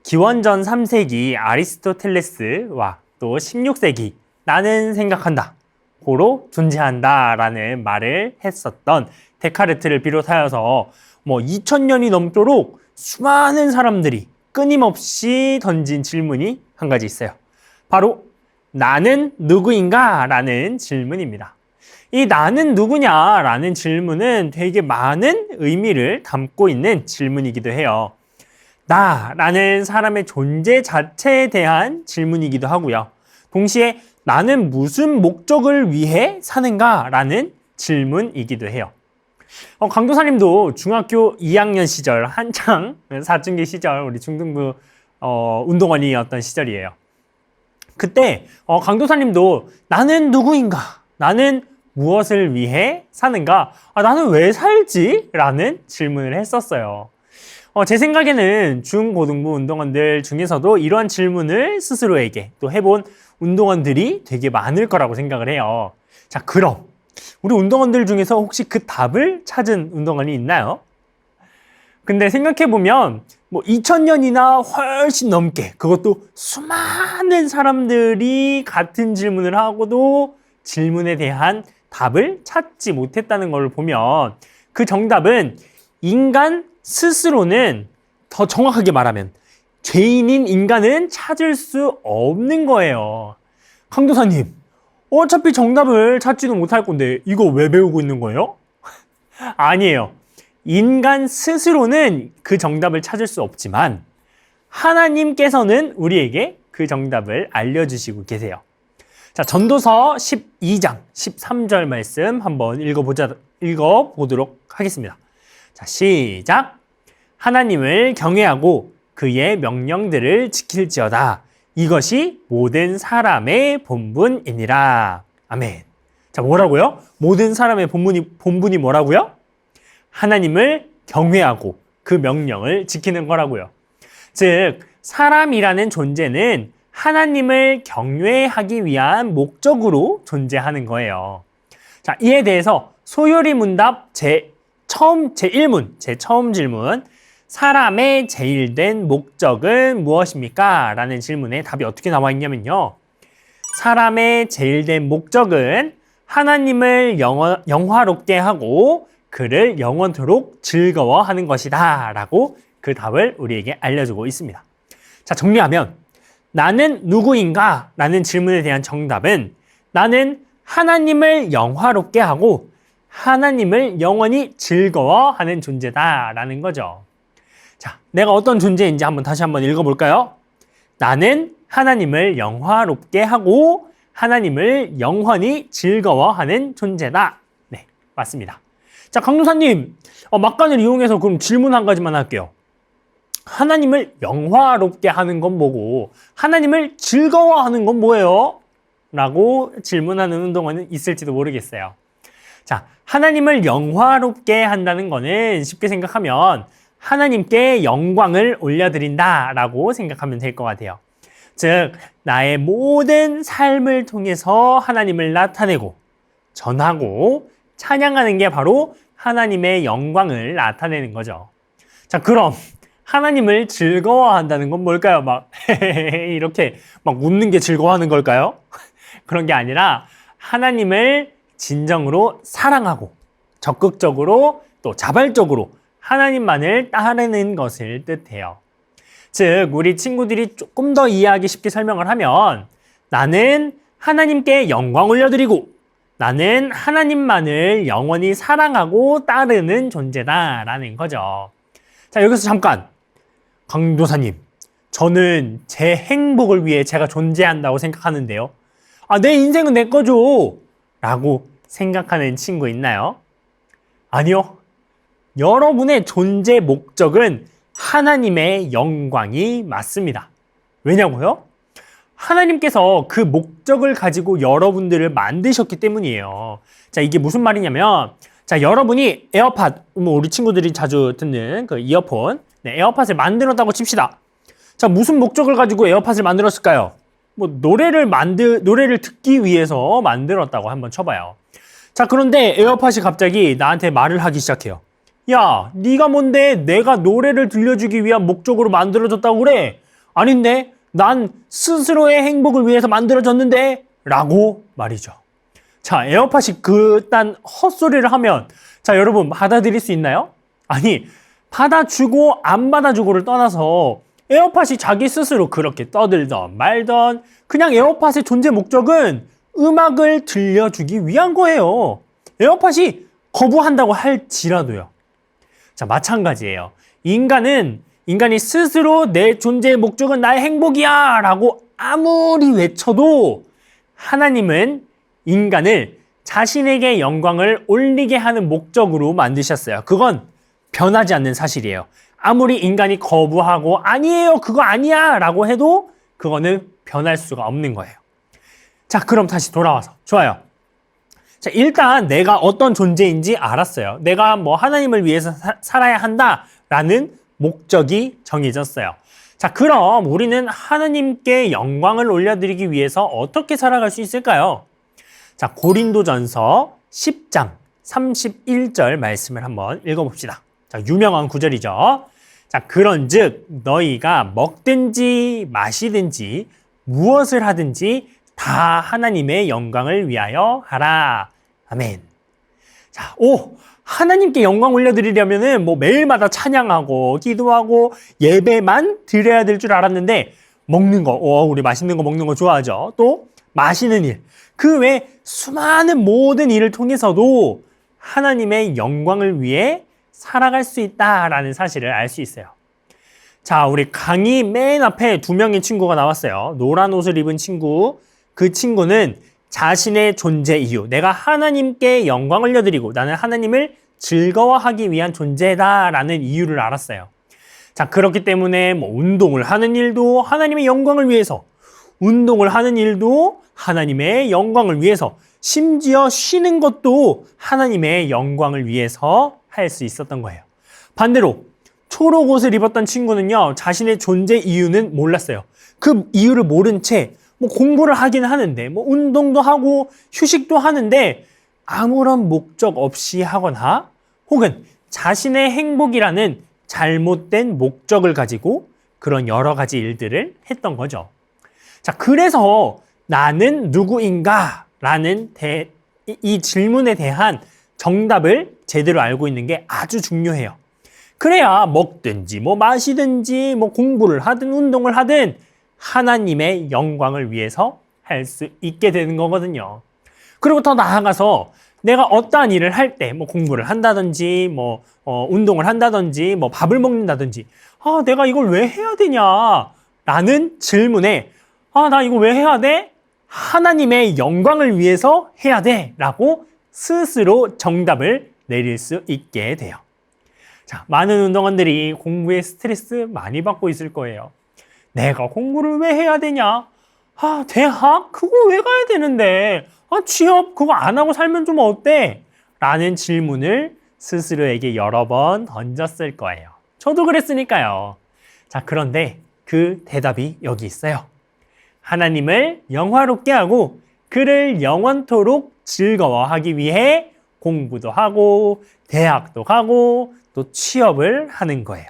기원전 3세기 아리스토텔레스와 또 16세기 나는 생각한다, 고로 존재한다 라는 말을 했었던 데카르트를 비롯하여서 2000년이 넘도록 수많은 사람들이 끊임없이 던진 질문이 한 가지 있어요. 바로 나는 누구인가? 라는 질문입니다. 이 나는 누구냐? 라는 질문은 되게 많은 의미를 담고 있는 질문이기도 해요. 나라는 사람의 존재 자체에 대한 질문이기도 하고요. 동시에 나는 무슨 목적을 위해 사는가? 라는 질문이기도 해요. 강도사님도 중학교 2학년 시절, 한창 사춘기 시절 우리 중등부 운동원이었던 시절이에요. 그때 강도사님도 나는 누구인가? 나는 무엇을 위해 사는가? 나는 왜 살지? 라는 질문을 했었어요. 제 생각에는 중고등부 운동원들 중에서도 이러한 질문을 스스로에게 또 해본 운동원들이 되게 많을 거라고 생각을 해요. 자, 그럼 우리 운동원들 중에서 혹시 그 답을 찾은 운동원이 있나요? 근데 생각해보면 2000년이나 훨씬 넘게 그것도 수많은 사람들이 같은 질문을 하고도 질문에 대한 답을 찾지 못했다는 걸 보면 그 정답은 인간 스스로는, 더 정확하게 말하면 죄인인 인간은 찾을 수 없는 거예요. 강도사님, 어차피 정답을 찾지도 못할 건데 이거 왜 배우고 있는 거예요? 아니에요. 인간 스스로는 그 정답을 찾을 수 없지만 하나님께서는 우리에게 그 정답을 알려주시고 계세요. 자, 전도서 12장 13절 말씀 한번 읽어보도록 하겠습니다. 자, 시작. 하나님을 경외하고 그의 명령들을 지킬지어다. 이것이 모든 사람의 본분이니라. 아멘. 자, 뭐라고요? 모든 사람의 본분이 뭐라고요? 하나님을 경외하고 그 명령을 지키는 거라고요. 즉, 사람이라는 존재는 하나님을 경외하기 위한 목적으로 존재하는 거예요. 자, 이에 대해서 소요리 문답 제 처음 질문, 사람의 제일된 목적은 무엇입니까? 라는 질문에 답이 어떻게 나와 있냐면요. 사람의 제일된 목적은 하나님을 영화롭게 하고 그를 영원토록 즐거워하는 것이다 라고 그 답을 우리에게 알려주고 있습니다. 자, 정리하면 나는 누구인가? 라는 질문에 대한 정답은 나는 하나님을 영화롭게 하고 하나님을 영원히 즐거워하는 존재다 라는 거죠. 자, 내가 어떤 존재인지 다시 한번 읽어볼까요? 나는 하나님을 영화롭게 하고 하나님을 영원히 즐거워하는 존재다. 네, 맞습니다. 자, 강도사님, 막간을 이용해서 그럼 질문 한 가지만 할게요. 하나님을 영화롭게 하는 건 뭐고 하나님을 즐거워하는 건 뭐예요? 라고 질문하는 운동원은 있을지도 모르겠어요. 자, 하나님을 영화롭게 한다는 거는 쉽게 생각하면 하나님께 영광을 올려드린다 라고 생각하면 될 것 같아요. 즉, 나의 모든 삶을 통해서 하나님을 나타내고 전하고 찬양하는 게 바로 하나님의 영광을 나타내는 거죠. 자, 그럼 하나님을 즐거워한다는 건 뭘까요? 이렇게 웃는 게 즐거워하는 걸까요? 그런 게 아니라 하나님을 진정으로 사랑하고 적극적으로 또 자발적으로 하나님만을 따르는 것을 뜻해요. 즉, 우리 친구들이 조금 더 이해하기 쉽게 설명을 하면 나는 하나님께 영광 올려드리고 나는 하나님만을 영원히 사랑하고 따르는 존재다라는 거죠. 자, 여기서 잠깐. 강도사님, 저는 제 행복을 위해 제가 존재한다고 생각하는데요. 내 인생은 내 거죠. 라고 생각하는 친구 있나요? 아니요. 여러분의 존재 목적은 하나님의 영광이 맞습니다. 왜냐고요? 하나님께서 그 목적을 가지고 여러분들을 만드셨기 때문이에요. 자, 이게 무슨 말이냐면, 자, 여러분이 에어팟, 우리 친구들이 자주 듣는 그 이어폰, 에어팟을 만들었다고 칩시다. 자, 무슨 목적을 가지고 에어팟을 만들었을까요? 노래를 듣기 위해서 만들었다고 한번 쳐봐요. 자, 그런데 에어팟이 갑자기 나한테 말을 하기 시작해요. 야, 네가 뭔데 내가 노래를 들려주기 위한 목적으로 만들어졌다고 그래? 아닌데 난 스스로의 행복을 위해서 만들어졌는데 라고 말이죠. 자, 에어팟이 그딴 헛소리를 하면 자, 여러분 받아들일 수 있나요? 아니, 받아주고 안 받아주고를 떠나서 에어팟이 자기 스스로 그렇게 떠들던 말던 그냥 에어팟의 존재 목적은 음악을 들려주기 위한 거예요. 에어팟이 거부한다고 할지라도요. 자, 마찬가지예요. 인간이 스스로 내 존재의 목적은 나의 행복이야 라고 아무리 외쳐도 하나님은 인간을 자신에게 영광을 올리게 하는 목적으로 만드셨어요. 그건 변하지 않는 사실이에요. 아무리 인간이 거부하고 아니에요, 그거 아니야 라고 해도 그거는 변할 수가 없는 거예요. 자, 그럼 다시 돌아와서 좋아요. 자, 일단 내가 어떤 존재인지 알았어요. 내가 뭐 하나님을 위해서 살아야 한다라는 목적이 정해졌어요. 자, 그럼 우리는 하나님께 영광을 올려드리기 위해서 어떻게 살아갈 수 있을까요? 자, 고린도전서 10장 31절 말씀을 한번 읽어봅시다. 자, 유명한 구절이죠. 자, 그런즉 너희가 먹든지 마시든지 무엇을 하든지 다 하나님의 영광을 위하여 하라. 아멘. 자, 하나님께 영광 올려드리려면은 뭐 매일마다 찬양하고 기도하고 예배만 드려야 될 줄 알았는데 먹는 거, 우리 맛있는 거 먹는 거 좋아하죠. 또 마시는 일, 그 외 수많은 모든 일을 통해서도 하나님의 영광을 위해 살아갈 수 있다라는 사실을 알 수 있어요. 자, 우리 강의 맨 앞에 두 명의 친구가 나왔어요. 노란 옷을 입은 친구, 그 친구는 자신의 존재 이유, 내가 하나님께 영광을 올려드리고 나는 하나님을 즐거워하기 위한 존재다라는 이유를 알았어요. 자, 그렇기 때문에 뭐 운동을 하는 일도 하나님의 영광을 위해서, 운동을 하는 일도 하나님의 영광을 위해서, 심지어 쉬는 것도 하나님의 영광을 위해서 할 수 있었던 거예요. 반대로 초록 옷을 입었던 친구는요, 자신의 존재 이유는 몰랐어요. 그 이유를 모른 채 뭐 공부를 하긴 하는데, 뭐 운동도 하고 휴식도 하는데 아무런 목적 없이 하거나 혹은 자신의 행복이라는 잘못된 목적을 가지고 그런 여러 가지 일들을 했던 거죠. 자, 그래서 나는 누구인가? 라는 이 질문에 대한 정답을 제대로 알고 있는 게 아주 중요해요. 그래야 먹든지 뭐 마시든지 뭐 공부를 하든 운동을 하든 하나님의 영광을 위해서 할 수 있게 되는 거거든요. 그리고 더 나아가서 내가 어떠한 일을 할 때 뭐 공부를 한다든지 뭐 운동을 한다든지 뭐 밥을 먹는다든지 내가 이걸 왜 해야 되냐 라는 질문에 나 이거 왜 해야 돼? 하나님의 영광을 위해서 해야 돼 라고 스스로 정답을 내릴 수 있게 돼요. 자, 많은 운동원들이 공부에 스트레스 많이 받고 있을 거예요. 내가 공부를 왜 해야 되냐? 대학? 그거 왜 가야 되는데? 취업? 그거 안 하고 살면 좀 어때? 라는 질문을 스스로에게 여러 번 던졌을 거예요. 저도 그랬으니까요. 자, 그런데 그 대답이 여기 있어요. 하나님을 영화롭게 하고 그를 영원토록 즐거워하기 위해 공부도 하고 대학도 가고 또 취업을 하는 거예요.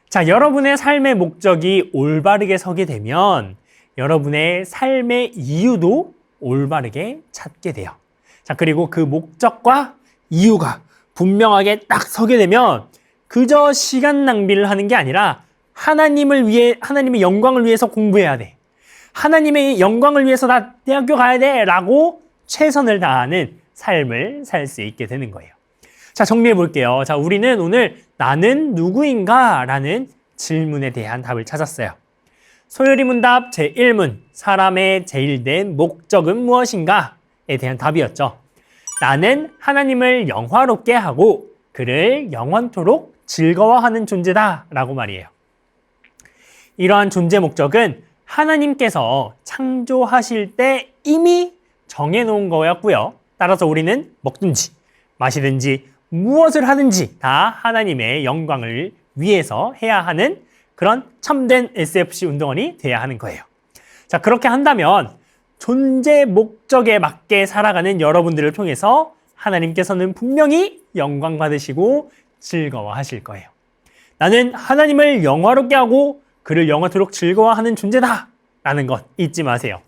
자, 여러분의 삶의 목적이 올바르게 서게 되면 여러분의 삶의 이유도 올바르게 찾게 돼요. 자, 그리고 그 목적과 이유가 분명하게 딱 서게 되면 그저 시간 낭비를 하는 게 아니라 하나님의 영광을 위해서 공부해야 돼. 하나님의 영광을 위해서 나 대학교 가야 돼 라고 최선을 다하는 삶을 살 수 있게 되는 거예요. 자, 정리해 볼게요. 자, 우리는 오늘 나는 누구인가? 라는 질문에 대한 답을 찾았어요. 소요리 문답 제1문, 사람의 제일된 목적은 무엇인가? 에 대한 답이었죠. 나는 하나님을 영화롭게 하고 그를 영원토록 즐거워하는 존재다 라고 말이에요. 이러한 존재 목적은 하나님께서 창조하실 때 이미 정해놓은 거였고요. 따라서 우리는 먹든지 마시든지 무엇을 하든지 다 하나님의 영광을 위해서 해야 하는 그런 참된 SFC 운동원이 돼야 하는 거예요. 자, 그렇게 한다면 존재 목적에 맞게 살아가는 여러분들을 통해서 하나님께서는 분명히 영광 받으시고 즐거워하실 거예요. 나는 하나님을 영화롭게 하고 그를 영원토록 즐거워하는 존재다 라는 것 잊지 마세요.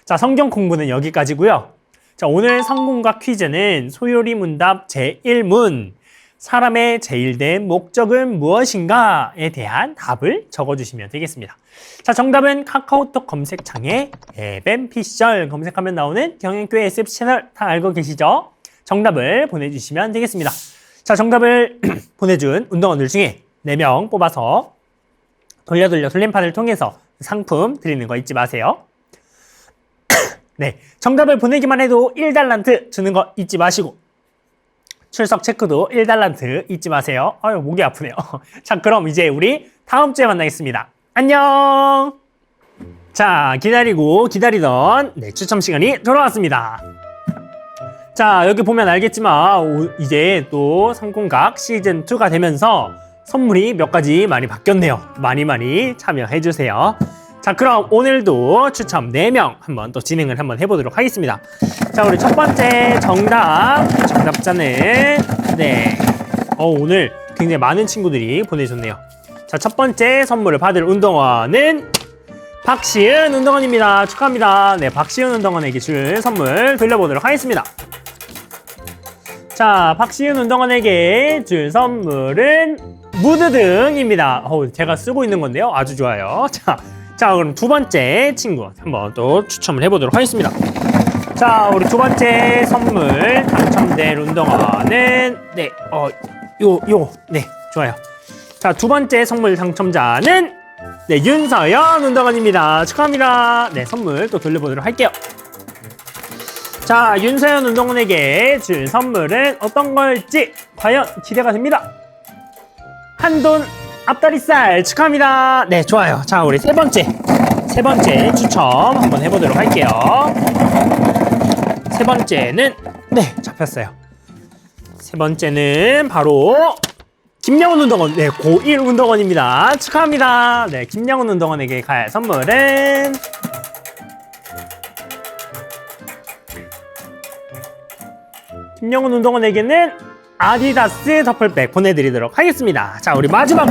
자, 성경 공부는 여기까지고요. 자, 오늘 성공과 퀴즈는 소요리 문답 제1문 사람의 제일된 목적은 무엇인가에 대한 답을 적어주시면 되겠습니다. 자, 정답은 카카오톡 검색창에 에벤피셜 검색하면 나오는 경영교회 SF 채널 다 알고 계시죠? 정답을 보내주시면 되겠습니다. 자, 정답을 보내준 운동원들 중에 4명 뽑아서 돌려 돌림판을 통해서 상품 드리는 거 잊지 마세요. 네, 정답을 보내기만 해도 1달란트 주는 거 잊지 마시고 출석 체크도 1달란트 잊지 마세요. 아유, 목이 아프네요. 자, 그럼 이제 우리 다음 주에 만나겠습니다. 안녕! 자, 기다리던 추첨 시간이 돌아왔습니다. 자, 여기 보면 알겠지만 이제 또 성공각 시즌2가 되면서 선물이 몇 가지 많이 바뀌었네요. 많이 참여해주세요. 자, 그럼 오늘도 추첨 4명 한번 또 진행을 한번 해보도록 하겠습니다. 자, 우리 첫 번째 정답자는 오늘 굉장히 많은 친구들이 보내줬네요. 자, 첫 번째 선물을 받을 운동원은 박시은 운동원입니다. 축하합니다. 네, 박시은 운동원에게 줄 선물 돌려보도록 하겠습니다. 자, 박시은 운동원에게 줄 선물은 무드등입니다. 제가 쓰고 있는 건데요. 아주 좋아요. 자, 그럼 두 번째 친구 한번 또 추첨을 해보도록 하겠습니다. 자, 우리 두 번째 선물 당첨된 운동원은 좋아요. 자, 두 번째 선물 당첨자는 윤서연 운동원입니다. 축하합니다. 네, 선물 또 돌려보도록 할게요. 자, 윤서연 운동원에게 줄 선물은 어떤 걸지 과연 기대가 됩니다. 한돈 앞다리살 축하합니다. 네, 좋아요. 자, 우리 세 번째 추첨 한번 해보도록 할게요. 세 번째는 잡혔어요. 세 번째는 바로 김양훈 운동원, 고1 운동원입니다. 축하합니다. 네, 김양훈 운동원에게 갈 선물은 김양훈 운동원에게는 아디다스 더플백 보내드리도록 하겠습니다. 자, 우리 마지막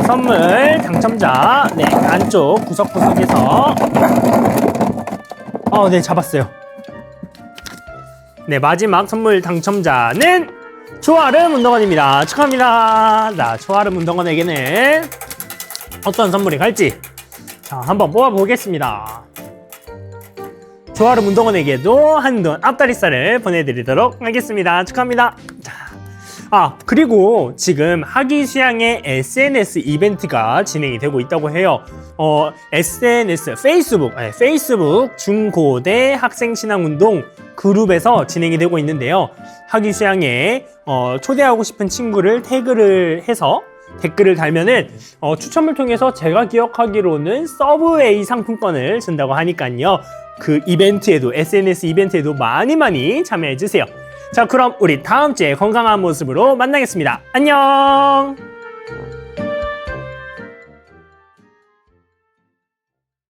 선물 당첨자 안쪽 구석구석에서 잡았어요. 네, 마지막 선물 당첨자는 조아름 운동원입니다. 축하합니다. 자, 조아름 운동원에게는 어떤 선물이 갈지 한번 뽑아보겠습니다. 조아름 운동원에게도 한돈 앞다리살을 보내드리도록 하겠습니다. 축하합니다. 그리고 지금 하기수양의 SNS 이벤트가 진행이 되고 있다고 해요. 페이스북 중고대 학생신앙운동 그룹에서 진행이 되고 있는데요. 하기수양에 초대하고 싶은 친구를 태그를 해서 댓글을 달면은 추첨을 통해서 제가 기억하기로는 서브웨이 상품권을 준다고 하니까요. 그 이벤트에도 SNS 이벤트에도 많이 참여해 주세요. 자, 그럼 우리 다음 주에 건강한 모습으로 만나겠습니다. 안녕!